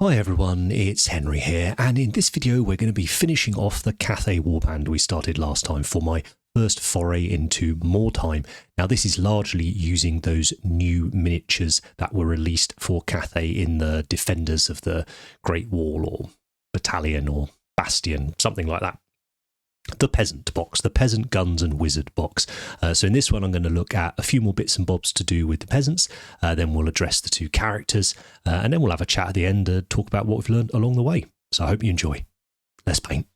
Hi everyone, it's Henry here, and in this video we're going to be finishing off the Cathay Warband we started last time for my first foray into Mordheim. Now this is largely using those new miniatures that were released for Cathay in the Defenders of the Great Wall or Battalion or Bastion, something like that. The Peasant box, the Peasant Guns and Wizard box. So in this one I'm going to look at a few more bits and bobs to do with the peasants, then we'll address the two characters, and then we'll have a chat at the end to talk about what we've learned along the way. So I hope you enjoy. Let's paint.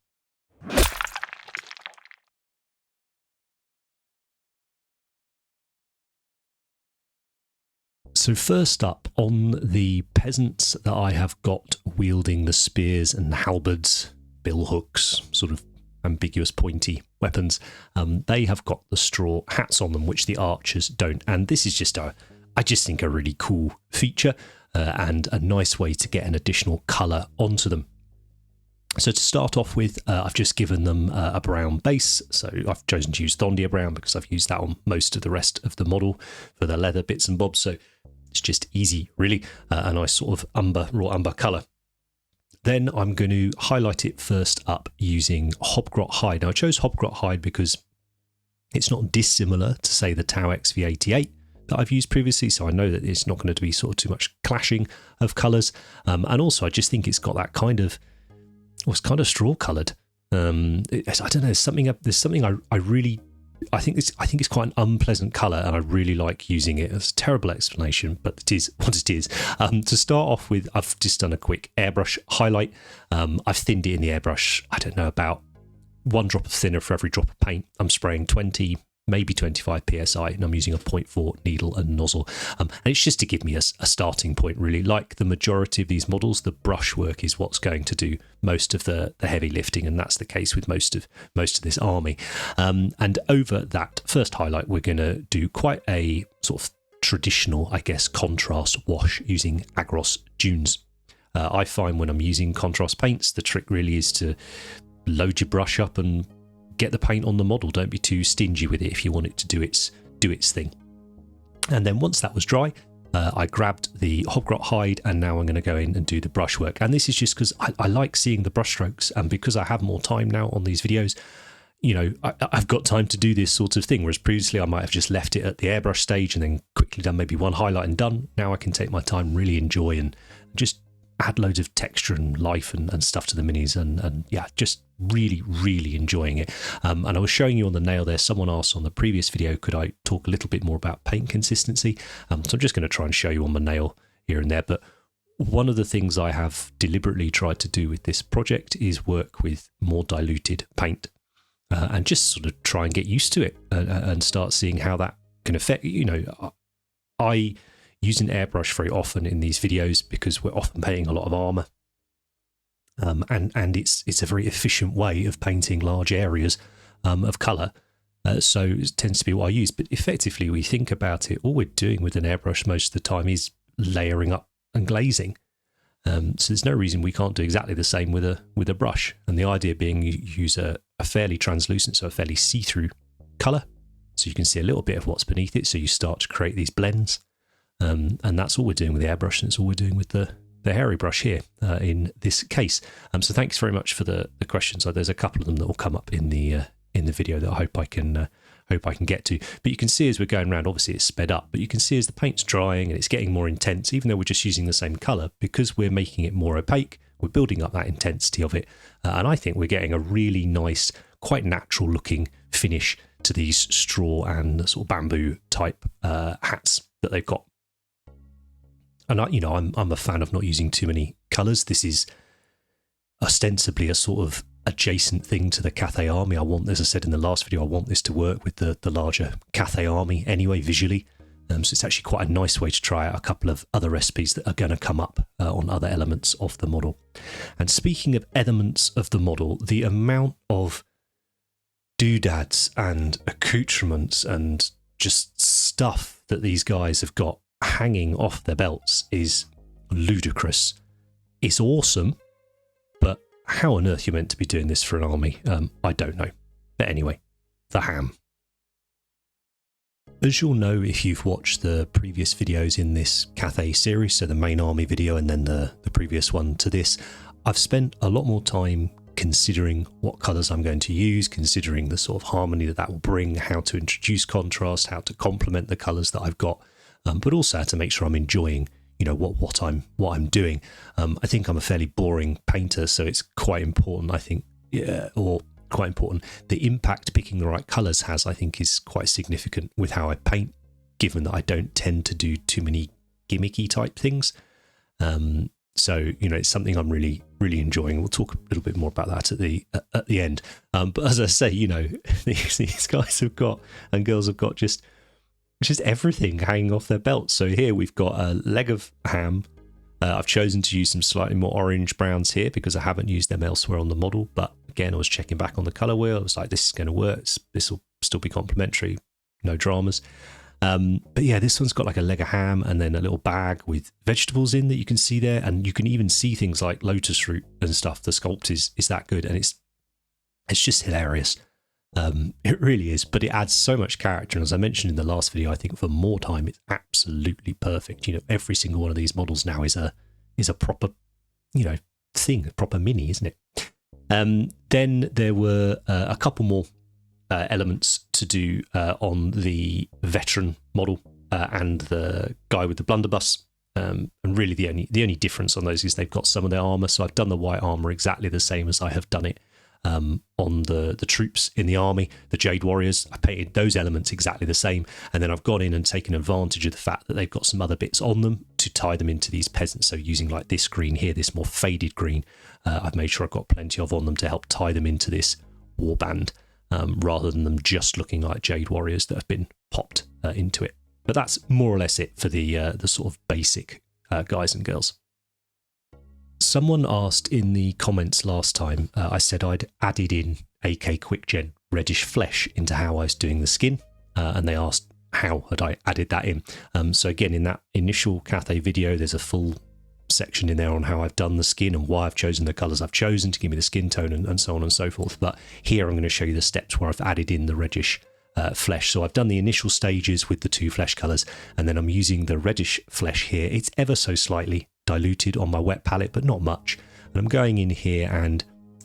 So first up, on the peasants that I have got wielding the spears and halberds, bill hooks, sort of ambiguous pointy weapons, they have got the straw hats on them, which the archers don't. And this is just I just think a really cool feature and a nice way to get an additional colour onto them. So to start off with, I've just given them a brown base. So I've chosen to use Thondia brown because I've used that on most of the rest of the model for the leather bits and bobs. So it's just easy, really, a nice sort of raw umber colour. Then I'm going to highlight it first up using Hobgrot Hide. Now I chose Hobgrot Hide because it's not dissimilar to, say, the Tau XV88 that I've used previously, so I know that it's not going to be sort of too much clashing of colours. And also I just think it's got that kind of, well, it's kind of straw coloured. I don't know, there's something I think it's quite an unpleasant colour, and I really like using it. It's a terrible explanation, but it is what it is. To start off with, I've just done a quick airbrush highlight. I've thinned it in the airbrush, I don't know, about 1 drop of thinner for every drop of paint. I'm spraying 20, maybe 25 psi, and I'm using a 0.4 needle and nozzle. And it's just to give me a starting point, really. Like the majority of these models, the brushwork is what's going to do most of the heavy lifting, and that's the case with most of this army. And over that first highlight, we're going to do quite a sort of traditional, I guess, contrast wash using Agros Dunes. I find when I'm using contrast paints, the trick really is to load your brush up and get the paint on the model. Don't be too stingy with it if you want it to do its thing. And then once that was dry, I grabbed the Hobgrot Hide, and now I'm going to go in and do the brushwork. And this is just because I like seeing the brushstrokes, and because I have more time now on these videos, you know, I've got time to do this sort of thing, whereas previously I might have just left it at the airbrush stage and then quickly done maybe one highlight and done. Now I can take my time, really enjoy, and just add loads of texture and life and stuff to the minis, and yeah, just really enjoying it. And I was showing you on the nail there, someone asked on the previous video, could I talk a little bit more about paint consistency? So I'm just going to try and show you on the nail here and there. But one of the things I have deliberately tried to do with this project is work with more diluted paint, and just sort of try and get used to it, and start seeing how that can affect, you know, I use an airbrush very often in these videos because we're often painting a lot of armour, and it's a very efficient way of painting large areas of colour, so it tends to be what I use. But effectively, we think about it, all we're doing with an airbrush most of the time is layering up and glazing, so there's no reason we can't do exactly the same with a brush. And the idea being, you use a fairly translucent, so a fairly see-through colour, so you can see a little bit of what's beneath it, so you start to create these blends. And that's all we're doing with the airbrush, and it's all we're doing with the hairy brush here in this case. So thanks very much for the questions. There's a couple of them that will come up in the video that I hope I can get to. But you can see as we're going around, obviously it's sped up, but you can see as the paint's drying and it's getting more intense, even though we're just using the same colour, because we're making it more opaque, we're building up that intensity of it. And I think we're getting a really nice, quite natural looking finish to these straw and sort of bamboo type hats that they've got. And I'm a fan of not using too many colours. This is ostensibly a sort of adjacent thing to the Cathay army. I want, as I said in the last video, I want this to work with the larger Cathay army anyway, visually. So it's actually quite a nice way to try out a couple of other recipes that are going to come up on other elements of the model. And speaking of elements of the model, the amount of doodads and accoutrements and just stuff that these guys have got hanging off their belts is ludicrous. It's awesome, but how on earth you're meant to be doing this for an army, I don't know. But anyway, the ham. As you'll know if you've watched the previous videos in this Cathay series, so the main army video and then the previous one to this, I've spent a lot more time considering what colours I'm going to use, considering the sort of harmony that will bring, how to introduce contrast, how to complement the colours that I've got, but also how to make sure I'm enjoying, you know, what I'm doing. I think I'm a fairly boring painter, so it's quite important, I think, quite important. The impact picking the right colours has, I think, is quite significant with how I paint, given that I don't tend to do too many gimmicky type things. So, you know, it's something I'm really, really enjoying. We'll talk a little bit more about that at the end. But as I say, you know, these guys have got, and girls have got just everything hanging off their belts. So here we've got a leg of ham. I've chosen to use some slightly more orange browns here because I haven't used them elsewhere on the model. But again, I was checking back on the colour wheel. I was like, this is going to work. This will still be complementary. No dramas. But yeah, this one's got like a leg of ham and then a little bag with vegetables in that you can see there. And you can even see things like lotus root and stuff. The sculpt is that good. And it's just hilarious. It really is, but it adds so much character. And as I mentioned in the last video, I think for Mordheim, it's absolutely perfect. You know, every single one of these models now is a proper, you know, thing, a proper mini, isn't it? Then there were a couple more elements to do on the veteran model and the guy with the blunderbuss. And really the only difference on those is they've got some of their armour. So I've done the white armour exactly the same as I have done it on the troops in the army, the Jade Warriors. I painted those elements exactly the same, and then I've gone in and taken advantage of the fact that they've got some other bits on them to tie them into these peasants. So using like this green here, this more faded green, I've made sure I've got plenty of on them to help tie them into this warband, rather than them just looking like Jade Warriors that have been popped into it. But that's more or less it for the sort of basic guys and girls. Someone asked in the comments last time, I said I'd added in AK QuickGen reddish flesh into how I was doing the skin, and they asked how had I added that in. So again, in that initial Cathay video, there's a full section in there on how I've done the skin and why I've chosen the colours I've chosen to give me the skin tone and so on and so forth. But here I'm going to show you the steps where I've added in the reddish flesh. So I've done the initial stages with the two flesh colours, and then I'm using the reddish flesh here. It's ever so slightly diluted on my wet palette, but not much. And I'm going in here and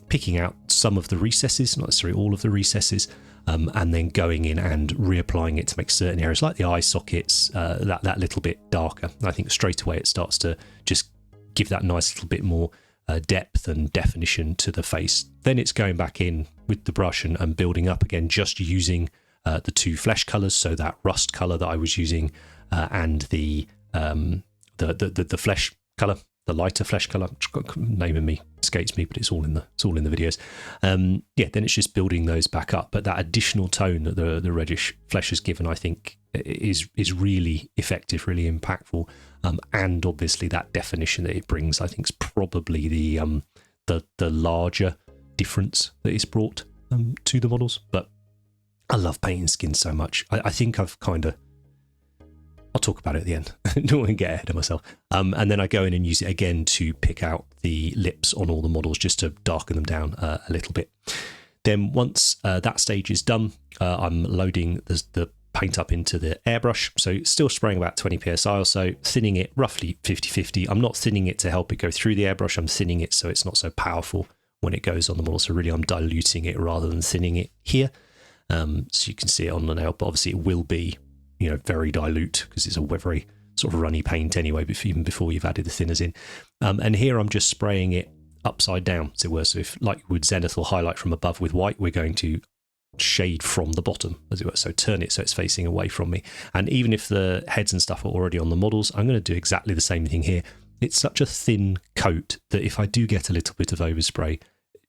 picking out some of the recesses, not necessarily all of the recesses, and then going in and reapplying it to make certain areas like the eye sockets that little bit darker. I think straight away it starts to just give that nice little bit more depth and definition to the face. Then it's going back in with the brush and building up again, just using the two flesh colours, so that rust colour that I was using and the flesh colour, the lighter flesh colour. Name of me escapes me, but it's all in the videos. Yeah, then it's just building those back up. But that additional tone that the reddish flesh has given, I think, is really effective, really impactful, and obviously that definition that it brings, I think, is probably the larger difference that it's brought to the models. But I love painting skin so much. I think I've kind of, I'll talk about it at the end. Don't want to get ahead of myself. And then I go in and use it again to pick out the lips on all the models, just to darken them down a little bit. Then once that stage is done, I'm loading the paint up into the airbrush. So still spraying about 20 psi or so, thinning it roughly 50-50. I'm not thinning it to help it go through the airbrush. I'm thinning it so it's not so powerful when it goes on the model. So really I'm diluting it rather than thinning it here. So you can see it on the nail, but obviously it will be, you know, very dilute because it's a very sort of runny paint anyway, even before you've added the thinners in. And here I'm just spraying it upside down, as it were. So if, like with Zenith or highlight from above with white, we're going to shade from the bottom, as it were. So turn it so it's facing away from me. And even if the heads and stuff are already on the models, I'm going to do exactly the same thing here. It's such a thin coat that if I do get a little bit of overspray,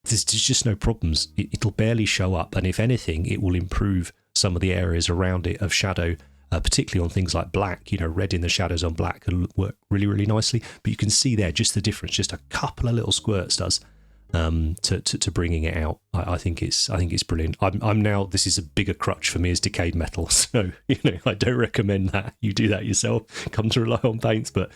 there's just no problems. It'll barely show up. And if anything, it will improve some of the areas around it of shadow, particularly on things like black. You know, red in the shadows on black can work really, really nicely. But you can see there just the difference, just a couple of little squirts does to bringing it out. I think it's brilliant. I'm now, this is a bigger crutch for me as decayed metal. So, you know, I don't recommend that you do that yourself. Come to rely on paints, but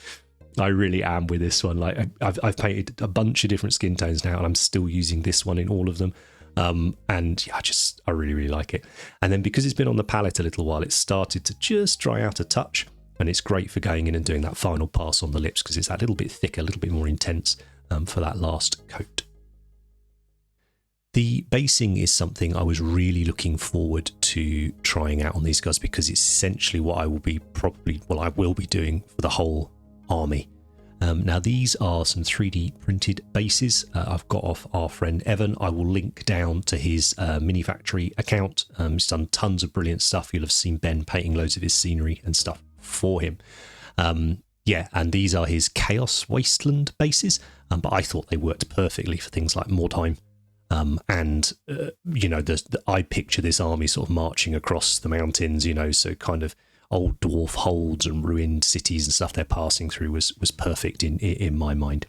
I really am with this one. Like I've painted a bunch of different skin tones now, and I'm still using this one in all of them. And yeah, I really, really like it. And then because it's been on the palette a little while, it's started to just dry out a touch. And it's great for going in and doing that final pass on the lips because it's that little bit thicker, a little bit more intense for that last coat. The basing is something I was really looking forward to trying out on these guys because it's essentially what I will be doing for the whole army. Now these are some 3D printed bases I've got off our friend Evan. I will link down to his Mini Factory account. He's done tons of brilliant stuff. You'll have seen Ben painting loads of his scenery and stuff for him. Yeah, and these are his Chaos Wasteland bases, but I thought they worked perfectly for things like Mordheim. You know, I picture this army sort of marching across the mountains, you know, so kind of old dwarf holds and ruined cities and stuff they're passing through was perfect in my mind.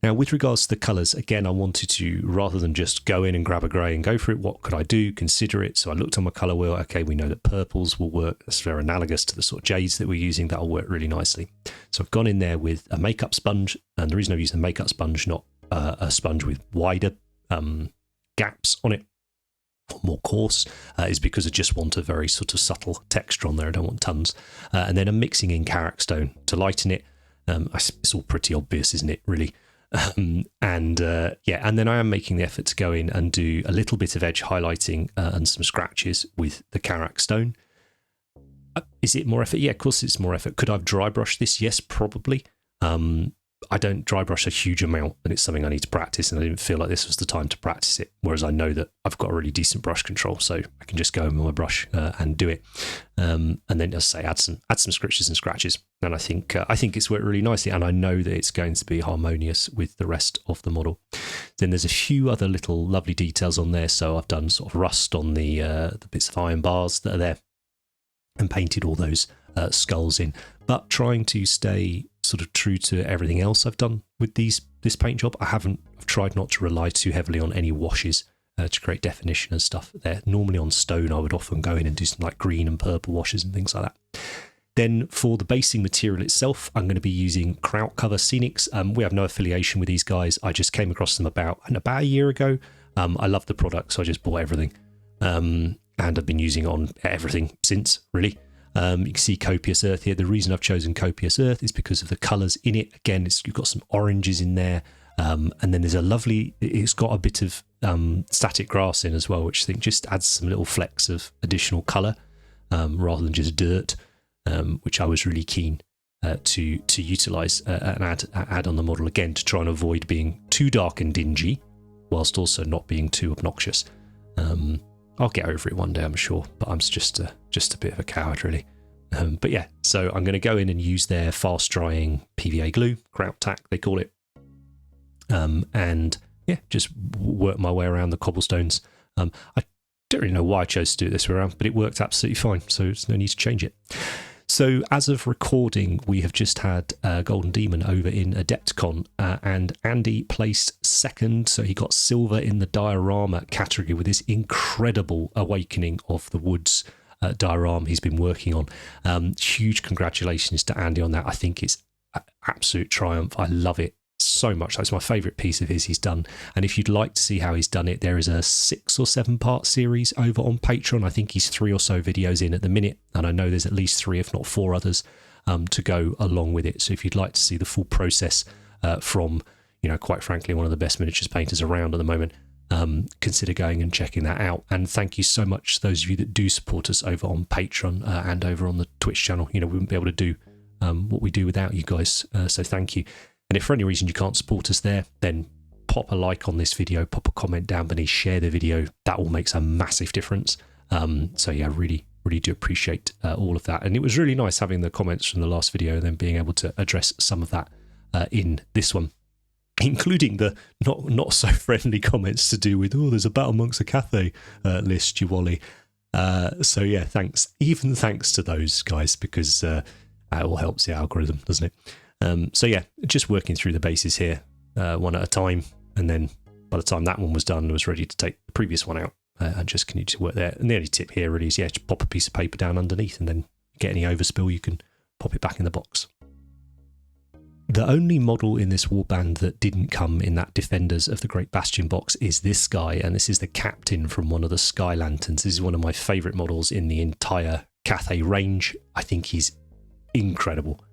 Now, with regards to the colours, again, I wanted to, rather than just go in and grab a grey and go for it, what could I do? Consider it. So I looked on my colour wheel. Okay, we know that purples will work. That's very analogous to the sort of jades that we're using. That'll work really nicely. So I've gone in there with a makeup sponge. And the reason I've used a makeup sponge, not a sponge with wider gaps on it, more coarse, is because I just want a very sort of subtle texture on there. I don't want tons. And then I'm mixing in Karak stone to lighten it. It's all pretty obvious, isn't it, really? And then I am making the effort to go in and do a little bit of edge highlighting and some scratches with the Karak stone. Is it more effort? Yeah, of course it's more effort. Could I have dry brushed this? Yes, probably. I don't dry brush a huge amount, and it's something I need to practice, and I didn't feel like this was the time to practice it, whereas I know that I've got a really decent brush control, so I can just go in with my brush and do it. And then, as I say, add some scratches and scratches, and I think it's worked really nicely, and I know that it's going to be harmonious with the rest of the model. Then there's a few other little lovely details on there, so I've done sort of rust on the bits of iron bars that are there, and painted all those skulls in, but trying to stay sort of true to everything else I've done with this paint job. I've tried not to rely too heavily on any washes to create definition and stuff there. Normally on stone I would often go in and do some like green and purple washes and things like that. Then for the basing material itself, I'm going to be using Kraut Cover Scenics. We have no affiliation with these guys. I just came across them about a year ago. I love the product, so I just bought everything, and I've been using it on everything since, really. You can see Copious Earth here. The reason I've chosen Copious Earth is because of the colours in it. Again, you've got some oranges in there, and then there's it's got a bit of static grass in as well, which I think just adds some little flecks of additional colour rather than just dirt, which I was really keen to utilise and add on the model again to try and avoid being too dark and dingy, whilst also not being too obnoxious. I'll get over it one day, I'm sure, but I'm just a bit of a coward, really. But yeah, so I'm going to go in and use their fast-drying PVA glue, Kraut Tack, they call it. And yeah, just work my way around the cobblestones. I don't really know why I chose to do it this way around, but it worked absolutely fine, so there's no need to change it. So as of recording, we have just had Golden Demon over in Adepticon, and Andy placed second, so he got silver in the diorama category with this incredible Awakening of the Woods diorama he's been working on. Huge congratulations to Andy on that. I think it's an absolute triumph. I love it so much. That's my favourite piece of his he's done. And if you'd like to see how he's done it, there is a 6 or 7 part series over on Patreon. I think he's 3 or so videos in at the minute, and I know there's at least 3 if not 4 others to go along with it. So if you'd like to see the full process from, you know, quite frankly, one of the best miniatures painters around at the moment, consider going and checking that out. And thank you so much to those of you that do support us over on Patreon and over on the Twitch channel. You know, we wouldn't be able to do what we do without you guys, so thank you. And if for any reason you can't support us there, then pop a like on this video, pop a comment down beneath, share the video. That all makes a massive difference. So yeah, really do appreciate all of that. And it was really nice having the comments from the last video and then being able to address some of that in this one, including the not so friendly comments to do with, oh, there's a Battle Monks of Cathay list, you Wally. So yeah, thanks. Even thanks to those guys, because that all helps the algorithm, doesn't it? So yeah, just working through the bases here one at a time, and then by the time that one was done, I was ready to take the previous one out and just continue to work there. And the only tip here really is, yeah, just pop a piece of paper down underneath, and then get any overspill, you can pop it back in the box. The only model in this warband that didn't come in that Defenders of the Great Bastion box is this guy, and this is the captain from one of the Sky Lanterns. This is one of my favourite models in the entire Cathay range. I think he's incredible.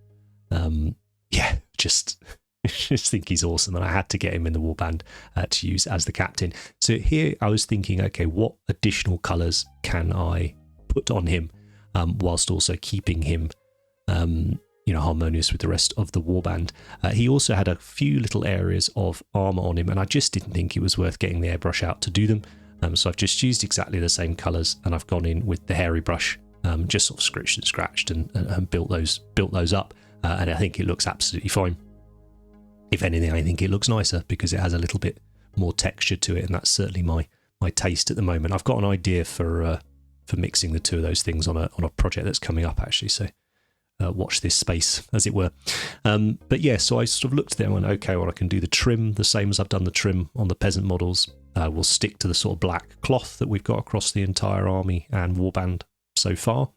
Yeah, just think he's awesome, and I had to get him in the warband to use as the captain. So here I was thinking, okay, what additional colours can I put on him whilst also keeping him harmonious with the rest of the warband. He also had a few little areas of armour on him, and I just didn't think it was worth getting the airbrush out to do them. So I've just used exactly the same colours, and I've gone in with the hairy brush, just sort of scratched and built those up, and I think it looks absolutely fine. If anything, I think it looks nicer because it has a little bit more texture to it, and that's certainly my taste at the moment. I've got an idea for mixing the two of those things on a project that's coming up, actually. So watch this space, as it were. But yeah, so I sort of looked there and went, okay, well, I can do the trim the same as I've done the trim on the peasant models. We'll stick to the sort of black cloth that we've got across the entire army and warband so far.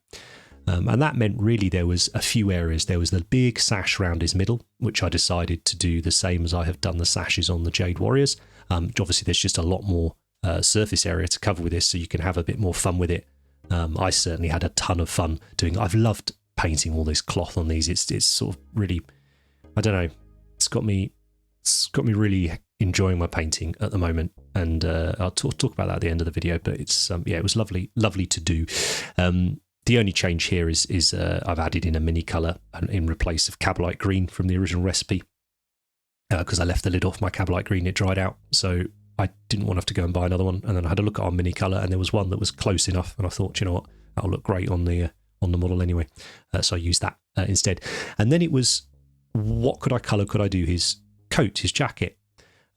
And that meant really there was a few areas. There was the big sash around his middle, which I decided to do the same as I have done the sashes on the Jade Warriors. Obviously, there's just a lot more surface area to cover with this, so you can have a bit more fun with it. I certainly had a ton of fun doing it. I've loved painting all this cloth on these. It's sort of really, I don't know, it's got me really enjoying my painting at the moment, and I'll talk about that at the end of the video. But it's it was lovely to do. The only change here is I've added in a mini colour in replace of Cabalite Green from the original recipe, because I left the lid off my Cabalite Green, it dried out, so I didn't want to have to go and buy another one. And then I had a look at our mini colour, and there was one that was close enough, and I thought, you know what, that'll look great on the model anyway. So I used that instead. And then it was, what colour could I do his coat, his jacket?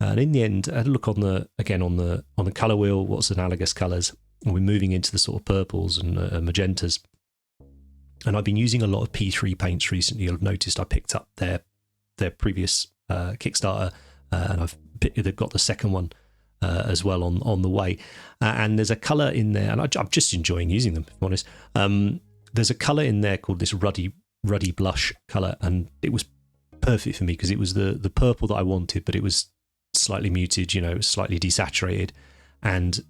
And in the end, I had a look on the colour wheel, what's analogous colours, and we're moving into the sort of purples and magentas. And I've been using a lot of P3 paints recently. You'll have noticed I picked up their previous Kickstarter, and they've got the second one as well on the way. And there's a colour in there, and I'm just enjoying using them, if I'm honest. There's a colour in there called this ruddy blush colour, and it was perfect for me because it was the purple that I wanted, but it was slightly muted, slightly desaturated. And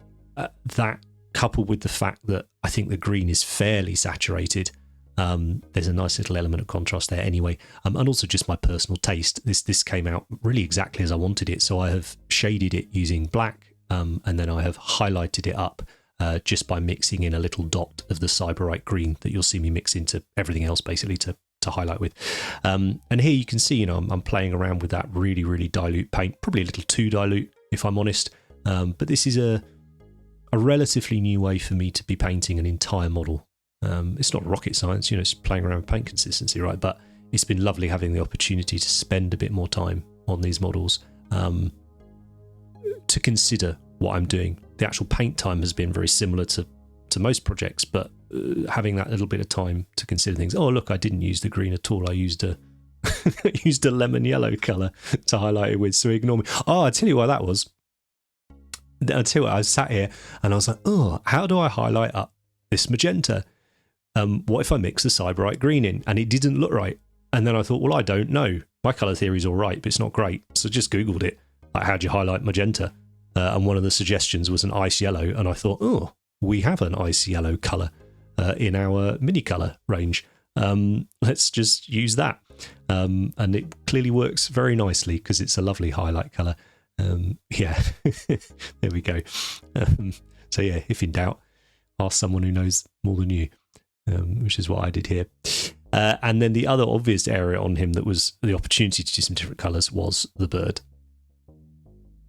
that, coupled with the fact that I think the green is fairly saturated, there's a nice little element of contrast there anyway. And also just my personal taste. This came out really exactly as I wanted it. So I have shaded it using black, and then I have highlighted it up just by mixing in a little dot of the Cyberite green that you'll see me mix into everything else basically to highlight with. And here you can see, I'm playing around with that really, really dilute paint, probably a little too dilute if I'm honest. But this is a relatively new way for me to be painting an entire model. It's not rocket science, it's playing around with paint consistency, right? But it's been lovely having the opportunity to spend a bit more time on these models, to consider what I'm doing. The actual paint time has been very similar to most projects, but having that little bit of time to consider things. Oh, look, I didn't use the green at all. I used a lemon yellow colour to highlight it with, so ignore me. Oh, I'll tell you why that was. I sat here and I was like, oh, how do I highlight up this magenta? What if I mix the Cyberite green in? And it didn't look right. And then I thought, well, I don't know. My colour theory is all right, but it's not great. So just Googled it. Like, how do you highlight magenta? And one of the suggestions was an ice yellow. And I thought, oh, we have an ice yellow colour in our mini colour range. Let's just use that. And it clearly works very nicely because it's a lovely highlight colour. Yeah, there we go. So yeah, if in doubt, ask someone who knows more than you, which is what I did here. And then the other obvious area on him that was the opportunity to do some different colours was the bird.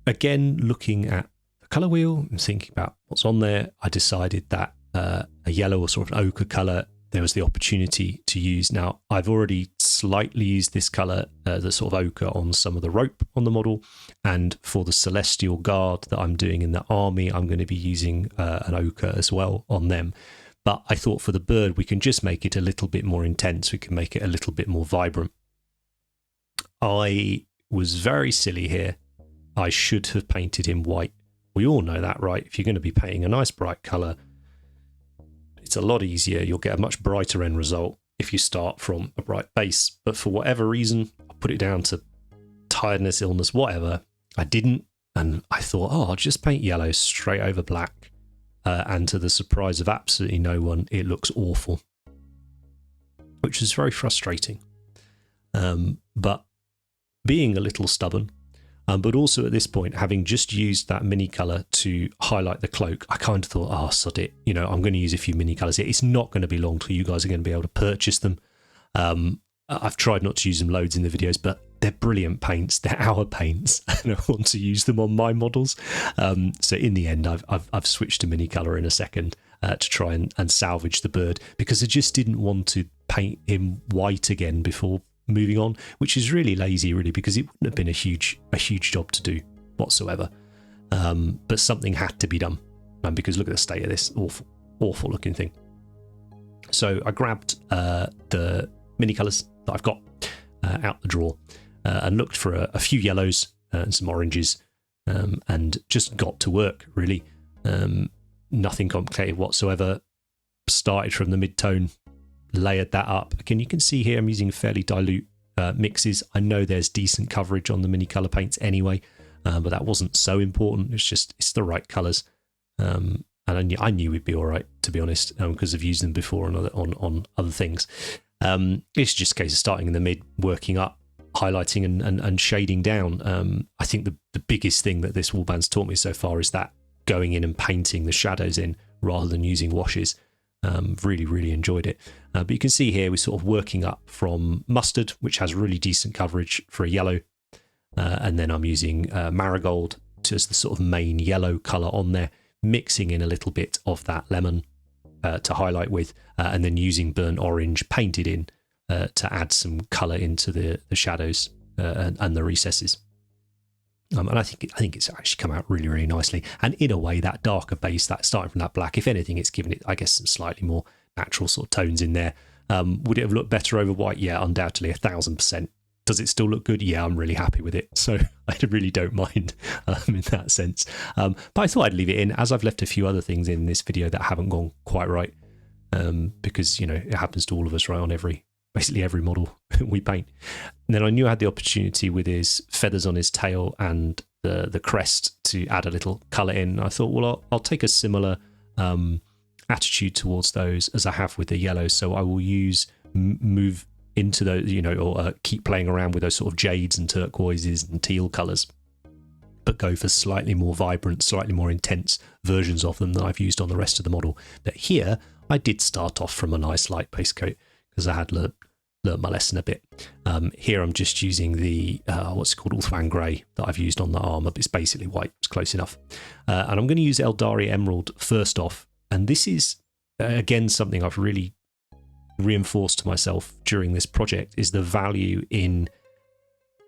Again, looking at the colour wheel and thinking about what's on there, I decided that a yellow or sort of ochre colour, there was the opportunity to use. Now, I've already slightly used this colour, the sort of ochre, on some of the rope on the model. And for the Celestial Guard that I'm doing in the army, I'm going to be using an ochre as well on them. But I thought for the bird, we can just make it a little bit more intense. We can make it a little bit more vibrant. I was very silly here. I should have painted him white. We all know that, right? If you're going to be painting a nice bright colour, it's a lot easier. You'll get a much brighter end result if you start from a bright base. But for whatever reason, I put it down to tiredness, illness, whatever. I didn't, and I thought, oh, I'll just paint yellow straight over black. And to the surprise of absolutely no one, it looks awful, which is very frustrating. But being a little stubborn, but also at this point, having just used that mini colour to highlight the cloak, I kind of thought, oh, sod it. You know, I'm going to use a few mini colours here. It's not going to be long till you guys are going to be able to purchase them. I've tried not to use them loads in the videos, but they're brilliant paints. They're our paints, and I want to use them on my models. So in the end, I've switched to mini colour in a second to try and salvage the bird, because I just didn't want to paint him white again before moving on, which is really lazy, really, because it wouldn't have been a huge job to do whatsoever. But something had to be done, because look at the state of this awful looking thing. So I grabbed the mini colours that I've got out the drawer and looked for a few yellows and some oranges, and just got to work, really. Nothing complicated whatsoever. Started from the mid-tone, layered that up. Again, you can see here I'm using fairly dilute mixes. I know there's decent coverage on the mini colour paints anyway, but that wasn't so important. It's the right colours. And I knew we'd be all right, to be honest, because I've used them before on other things. It's just a case of starting in the mid, working up, highlighting and shading down. I think the biggest thing that this warband's taught me so far is that going in and painting the shadows in rather than using washes. Really enjoyed it. But you can see here we're sort of working up from mustard, which has really decent coverage for a yellow, and then I'm using marigold as the sort of main yellow colour on there, mixing in a little bit of that lemon to highlight with, and then using burnt orange painted in to add some colour into the shadows and the recesses. And I think it's actually come out really nicely. And in a way, that darker base, that starting from that black, if anything, it's given it, I guess, some slightly more natural sort of tones in there. Would it have looked better over white? Yeah, undoubtedly, 1,000%. Does it still look good? Yeah, I'm really happy with it. So I really don't mind in that sense. But I thought I'd leave it in, as I've left a few other things in this video that haven't gone quite right, because, you know, it happens to all of us, right, on basically every model we paint. And then I knew I had the opportunity with his feathers on his tail and the crest to add a little colour in. I thought, well, I'll take a similar attitude towards those as I have with the yellows. So I will move into those, you know, or keep playing around with those sort of jades and turquoises and teal colours, but go for slightly more vibrant, slightly more intense versions of them than I've used on the rest of the model. But here I did start off from a nice light base coat, because I had learnt my lesson a bit. Here I'm just using the what's it called, Ulthuan Grey that I've used on the armour, but it's basically white. It's close enough. And I'm going to use Eldari Emerald first off, and this is again something I've really reinforced to myself during this project, is the value in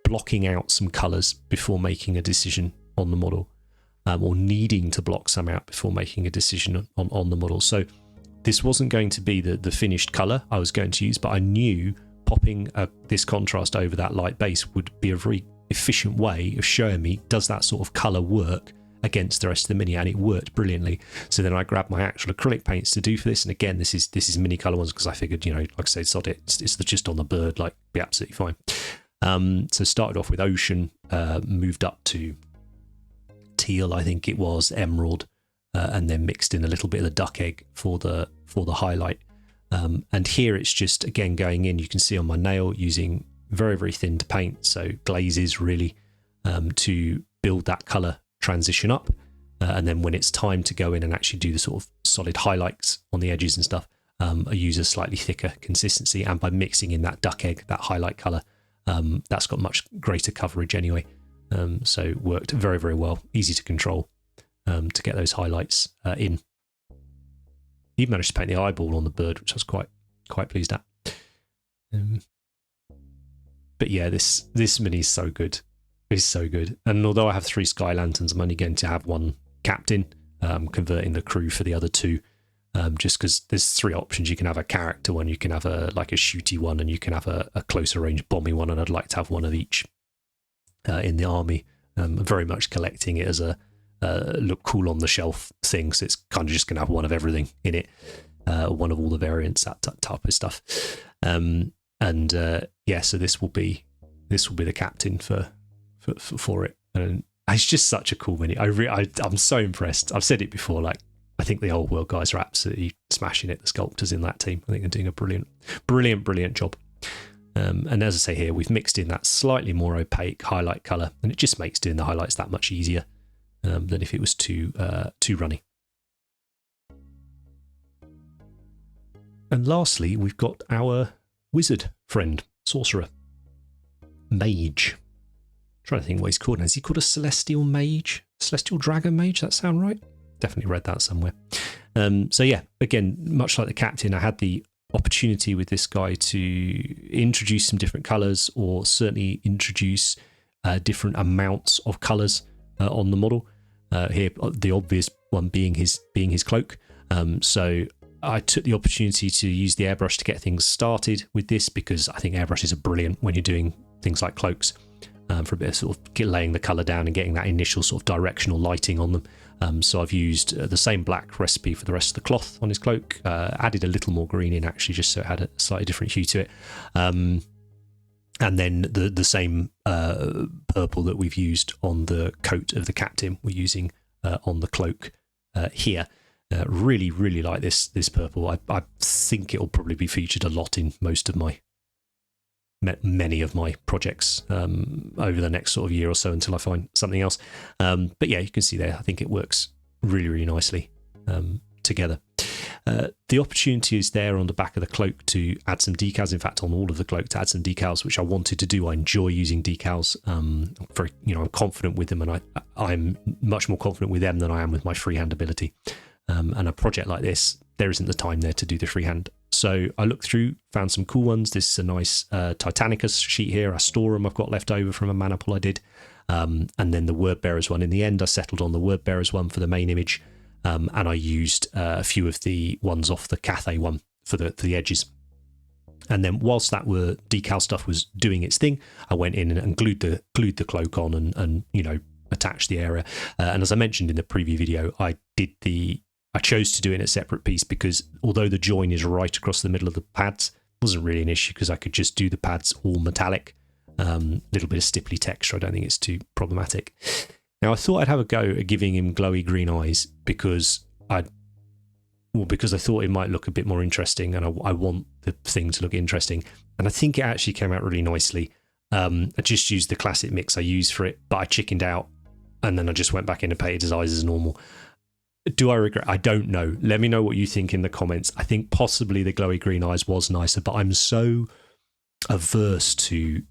blocking out some colours before making a decision on the model, or needing to block some out before making a decision on the model. So this wasn't going to be the finished colour I was going to use, but I knew popping this contrast over that light base would be a very efficient way of showing me, does that sort of colour work against the rest of the mini? And it worked brilliantly. So then I grabbed my actual acrylic paints to do for this, and again, this is mini colour ones, because I figured, you know, like I said, sod it, it's just on the bird, like, be absolutely fine. So started off with ocean, moved up to teal, I think it was, emerald, and then mixed in a little bit of the duck egg for the highlight. And here it's just, again, going in, you can see on my nail, using very thin to paint, so glazes really, to build that colour transition up. And then when it's time to go in and actually do the sort of solid highlights on the edges and stuff, I use a slightly thicker consistency, and by mixing in that duck egg, that highlight colour, that's got much greater coverage anyway. So worked very well, easy to control, to get those highlights in. Even managed to paint the eyeball on the bird, which I was quite pleased at. But yeah, this mini is so good. It's so good. And although I have 3 sky lanterns, I'm only going to have one captain, converting the crew for the other 2, just because there's 3 options. You can have a character one, you can have a shooty one, and you can have a closer range bomby one, and I'd like to have one of each in the army. I'm very much collecting it as a look cool on the shelf thing, so it's kind of just going to have one of everything in it, one of all the variants, that type of stuff. Yeah, so this will be this will be the captain for it. And it's just such a cool mini. I'm so impressed. I've said it before, like, I think the Old World guys are absolutely smashing it. The sculptors in that team, I think, are doing a brilliant job. And as I say here, we've mixed in that slightly more opaque highlight colour, and it just makes doing the highlights that much easier than if it was too runny. And lastly, we've got our wizard friend, sorcerer, mage. I'm trying to think what he's called. Is he called a celestial mage? Celestial dragon mage? That sound right? Definitely read that somewhere. So yeah, again, much like the captain, I had the opportunity with this guy to introduce some different colours, or certainly introduce different amounts of colours on the model. Here, the obvious one being his cloak. So I took the opportunity to use the airbrush to get things started with this, because I think airbrushes are brilliant when you're doing things like cloaks, for a bit of sort of laying the colour down and getting that initial sort of directional lighting on them. So I've used the same black recipe for the rest of the cloth on his cloak, added a little more green in actually, just so it had a slightly different hue to it. And then the same purple that we've used on the coat of the captain, we're using on the cloak here. Really like this purple. I think it'll probably be featured a lot in many of my projects over the next sort of year or so, until I find something else. But yeah, you can see there, I think it works really nicely together. The opportunity is there on the back of the cloak to add some decals. In fact, on all of the cloak to add some decals, which I wanted to do. I enjoy using decals. I'm confident with them, and I'm much more confident with them than I am with my freehand ability. And a project like this, there isn't the time there to do the freehand. So I looked through, found some cool ones. This is a nice Titanicus sheet here, Astorum I've got left over from a mana pull I did. And then the Word Bearers one. In the end, I settled on the Word Bearers one for the main image. And I used a few of the ones off the Cathay one for the edges. And then whilst that decal stuff was doing its thing, I went in and glued the cloak on and attached the area. And as I mentioned in the preview video, I chose to do it in a separate piece, because although the join is right across the middle of the pads, it wasn't really an issue, because I could just do the pads all metallic. Little bit of stipply texture. I don't think it's too problematic. Now, I thought I'd have a go at giving him glowy green eyes, because I thought it might look a bit more interesting, and I want the thing to look interesting. And I think it actually came out really nicely. I just used the classic mix I used for it, but I chickened out, and then I just went back in and painted his eyes as normal. Do I regret? I don't know. Let me know what you think in the comments. I think possibly the glowy green eyes was nicer, but I'm so averse to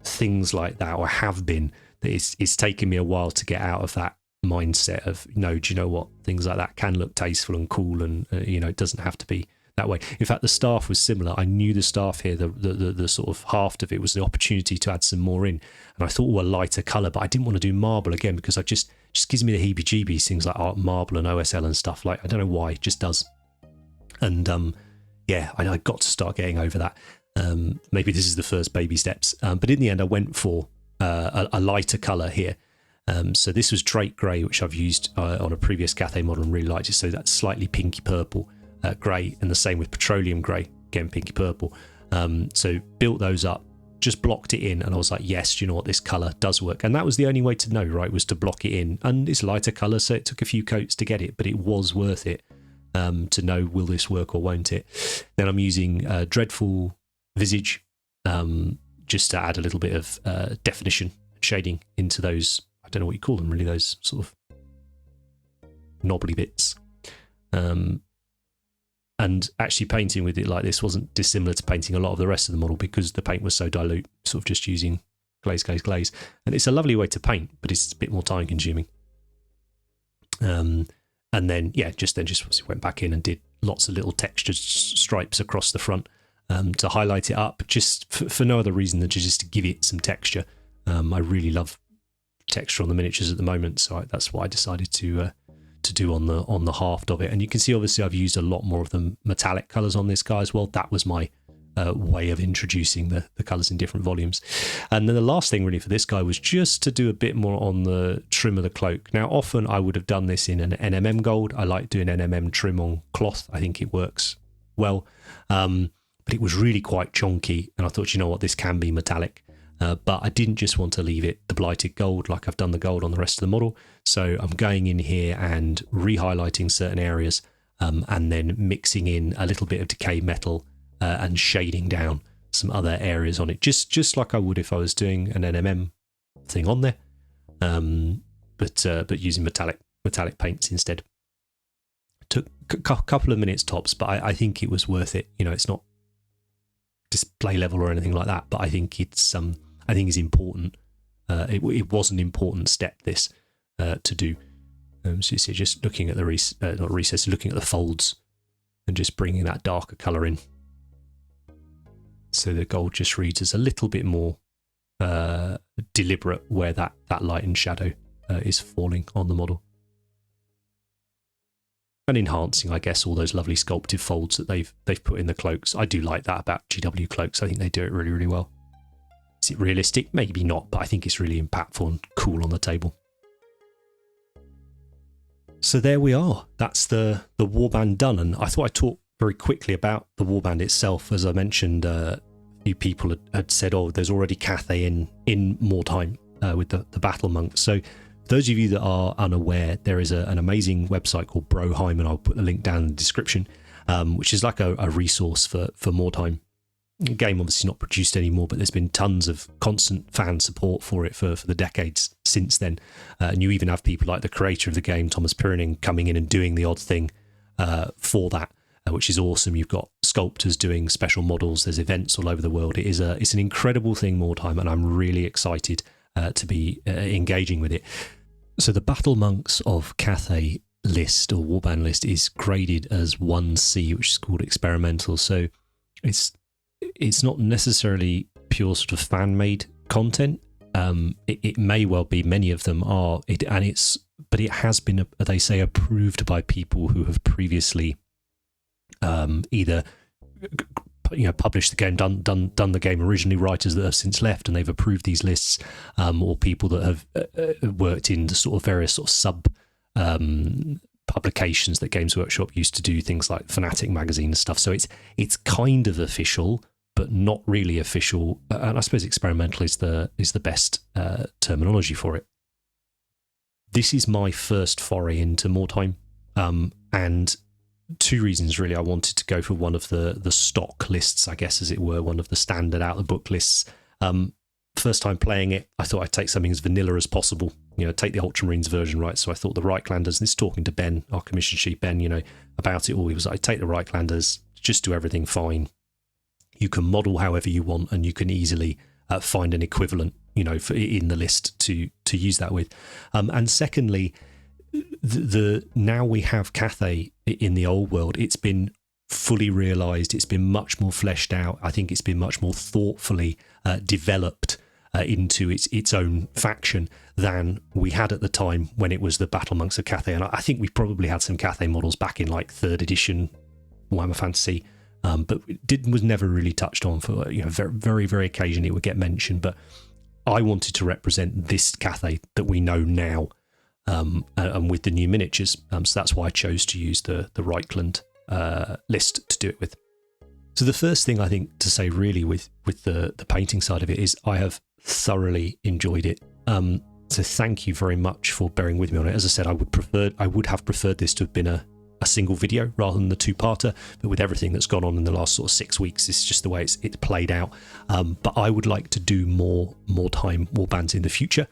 things like that, or have been, that it's taken me a while to get out of that mindset of, no, do you know what? Things like that can look tasteful and cool, and it doesn't have to be that way. In fact, the staff was similar. I knew the staff here, the sort of haft of it was the opportunity to add some more in, and I thought, a lighter colour, but I didn't want to do marble again, because I just gives me the heebie-jeebies, things like art marble and OSL and stuff. Like, I don't know why, it just does. And I got to start getting over that. Maybe this is the first baby steps, but in the end I went for a lighter colour here. So this was Drake Grey, which I've used on a previous Cathay model and really liked it. So that's slightly pinky purple grey, and the same with Petroleum Grey, again pinky purple. So built those up, just blocked it in, and I was like, yes, you know what, this colour does work. And that was the only way to know, right, was to block it in. And it's lighter colour, so it took a few coats to get it, but it was worth it to know, will this work or won't it? Then I'm using Dreadful Visage, just to add a little bit of definition, shading into those, I don't know what you call them really, those sort of knobbly bits. And actually painting with it like this wasn't dissimilar to painting a lot of the rest of the model, because the paint was so dilute, sort of just using glaze. And it's a lovely way to paint, but it's a bit more time consuming. And then, just went back in and did lots of little textured stripes across the front to highlight it up, just for no other reason than just to give it some texture. I really love texture on the miniatures at the moment, so that's what I decided to do on the haft of it. And you can see, obviously, I've used a lot more of the metallic colours on this guy as well. That was my way of introducing the colours in different volumes. And then the last thing really for this guy was just to do a bit more on the trim of the cloak. Now, often I would have done this in an NMM gold. I like doing NMM trim on cloth. I think it works well. But it was really quite chonky, and I thought, you know what, this can be metallic. But I didn't just want to leave it the blighted gold like I've done the gold on the rest of the model. So I'm going in here and re-highlighting certain areas and then mixing in a little bit of decayed metal and shading down some other areas on it, just like I would if I was doing an NMM thing on there, but using metallic paints instead. Took a couple of minutes tops, but I think it was worth it. It's not display level or anything like that, but I think it's important. It was an important step this to do. So you see, just looking at the looking at the folds and just bringing that darker colour in, so the gold just reads as a little bit more deliberate where that light and shadow is falling on the model. And enhancing, I guess, all those lovely sculpted folds that they've put in the cloaks. I do like that about GW cloaks. I think they do it really, really well. Is it realistic? Maybe not, but I think it's really impactful and cool on the table. So there we are. That's the warband done. And I thought I'd talk very quickly about the warband itself. As I mentioned, a few people had said, oh, there's already Cathay in Mordheim with the battle monks. So those of you that are unaware, there is an amazing website called Broheim, and I'll put the link down in the description, which is like a resource for Mordheim. The game obviously not produced anymore, but there's been tons of constant fan support for it for the decades since then. And you even have people like the creator of the game, Thomas Pyrening, coming in and doing the odd thing for that, which is awesome. You've got sculptors doing special models. There's events all over the world. It's an incredible thing, Mordheim, and I'm really excited to be engaging with it. So the Battle Monks of Cathay list, or Warband list, is graded as 1C, which is called experimental. So it's not necessarily pure sort of fan-made content. It may well be, many of them are, but it has been, they say, approved by people who have previously either published the game, done the game originally, writers that have since left, and they've approved these lists, or people that have worked in the sort of various sort of sub publications that Games Workshop used to do, things like Fanatic magazine and stuff. So it's kind of official, but not really official. And I suppose experimental is the best terminology for it. This is my first foray into Mordheim, and two reasons really. I wanted to go for one of the stock lists, I guess, as it were, one of the standard out of the book lists. First time playing it, I thought I'd take something as vanilla as possible, take the Ultramarines version, right? So I thought the Reichlanders, and this talking to Ben, our commission chief Ben, about it all, he was like, take the Reichlanders, just do everything fine. You can model however you want, and you can easily find an equivalent, in the list to use that with. And secondly, now we have Cathay in the old world. It's been fully realised. It's been much more fleshed out. I think it's been much more thoughtfully developed into its own faction than we had at the time when it was the Battle Monks of Cathay. And I think we probably had some Cathay models back in like 3rd edition Warhammer Fantasy, but was never really touched on for very, very, very occasionally it would get mentioned. But I wanted to represent this Cathay that we know now. And with the new miniatures, so that's why I chose to use the Reichland list to do it with. So the first thing I think to say really with the painting side of it is I have thoroughly enjoyed it. So thank you very much for bearing with me on it. As I said, I would have preferred this to have been a single video rather than the two-parter, but with everything that's gone on in the last sort of 6 weeks, it's just the way it's played out. But I would like to do more Mordheim Warbands in the future.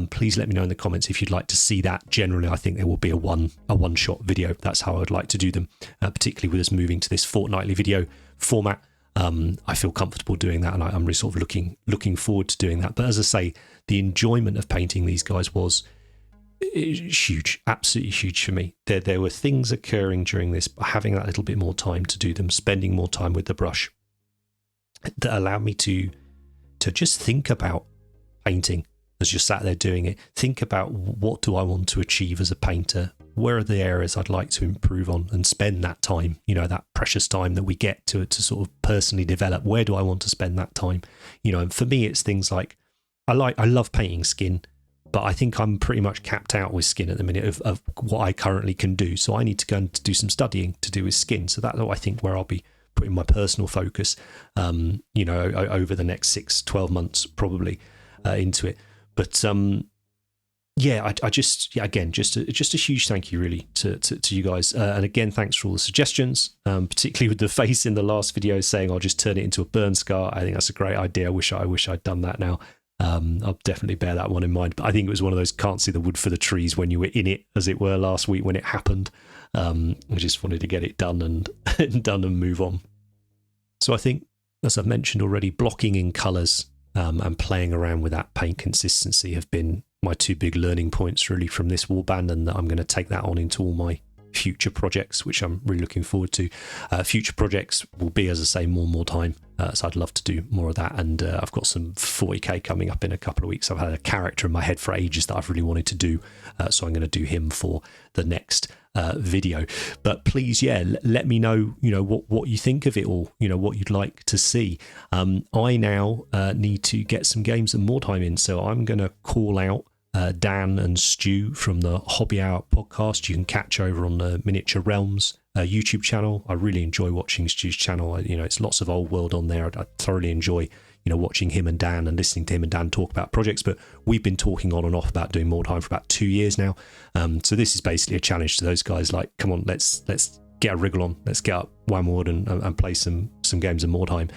Please let me know in the comments if you'd like to see that. Generally, I think there will be a one-shot video. That's how I would like to do them, particularly with us moving to this fortnightly video format. I feel comfortable doing that, and I'm really sort of looking forward to doing that. But as I say, the enjoyment of painting these guys was huge, absolutely huge for me. There were things occurring during this, having that little bit more time to do them, spending more time with the brush, that allowed me to just think about painting as you're sat there doing it. Think about, what do I want to achieve as a painter? Where are the areas I'd like to improve on, and spend that time, that precious time that we get to sort of personally develop. Where do I want to spend that time? And for me, it's things like, I love painting skin, but I think I'm pretty much capped out with skin at the minute of what I currently can do. So I need to go and do some studying to do with skin. So that's, I think, where I'll be putting my personal focus, over the next 6-12 months probably into it. But again, just a huge thank you really to you guys, and again, thanks for all the suggestions, particularly with the face in the last video saying I'll just turn it into a burn scar. I think that's a great idea. I wish I'd done that now. I'll definitely bear that one in mind. But I think it was one of those can't see the wood for the trees when you were in it, as it were, last week when it happened. I just wanted to get it done and done and move on. So I think, as I've mentioned already, blocking in colours and playing around with that paint consistency have been my two big learning points really from this warband, and I'm going to take that on into all my future projects, which I'm really looking forward to. Future projects will be, as I say, more time, so I'd love to do more of that, and I've got some 40k coming up in a couple of weeks. I've had a character in my head for ages that I've really wanted to do, so I'm going to do him for the next video. But please, let me know, what you think of it all, what you'd like to see. I now need to get some games and Mordheim in, so I'm going to call out Dan and Stu from the Hobby Hour podcast. You can catch over on the Miniature Realms YouTube channel. I really enjoy watching Stu's channel. It's lots of Old World on there. I thoroughly enjoy watching him and Dan and listening to him and Dan talk about projects. But we've been talking on and off about doing Mordheim for about 2 years now. So this is basically a challenge to those guys. Like, come on, let's get a wriggle on. Let's get up Whamwood and play some games of Mordheim.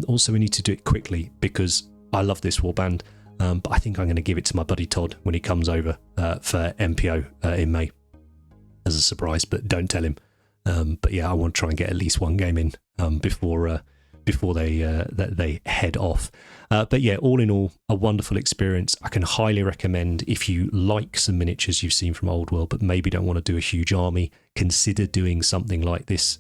Also, we need to do it quickly because I love this warband. But I think I'm going to give it to my buddy Todd when he comes over for MPO in May as a surprise, but don't tell him. But yeah, I want to try and get at least one game in before they head off. But yeah, all in all, a wonderful experience. I can highly recommend, if you like some miniatures you've seen from Old World, but maybe don't want to do a huge army, consider doing something like this.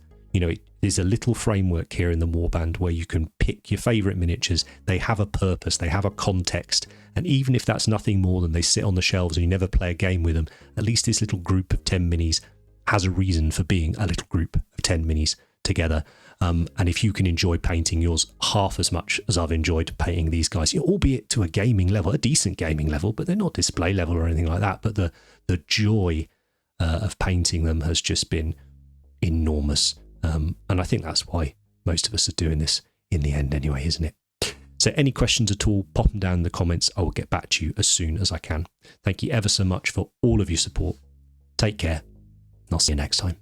There's a little framework here in the warband where you can pick your favourite miniatures. They have a purpose, they have a context, and even if that's nothing more than they sit on the shelves and you never play a game with them, at least this little group of 10 minis has a reason for being a little group of 10 minis together. And if you can enjoy painting yours half as much as I've enjoyed painting these guys, albeit to a gaming level, a decent gaming level, but they're not display level or anything like that, but the joy of painting them has just been enormous. And I think that's why most of us are doing this in the end anyway, isn't it? So any questions at all, pop them down in the comments. I will get back to you as soon as I can. Thank you ever so much for all of your support. Take care, and I'll see you next time.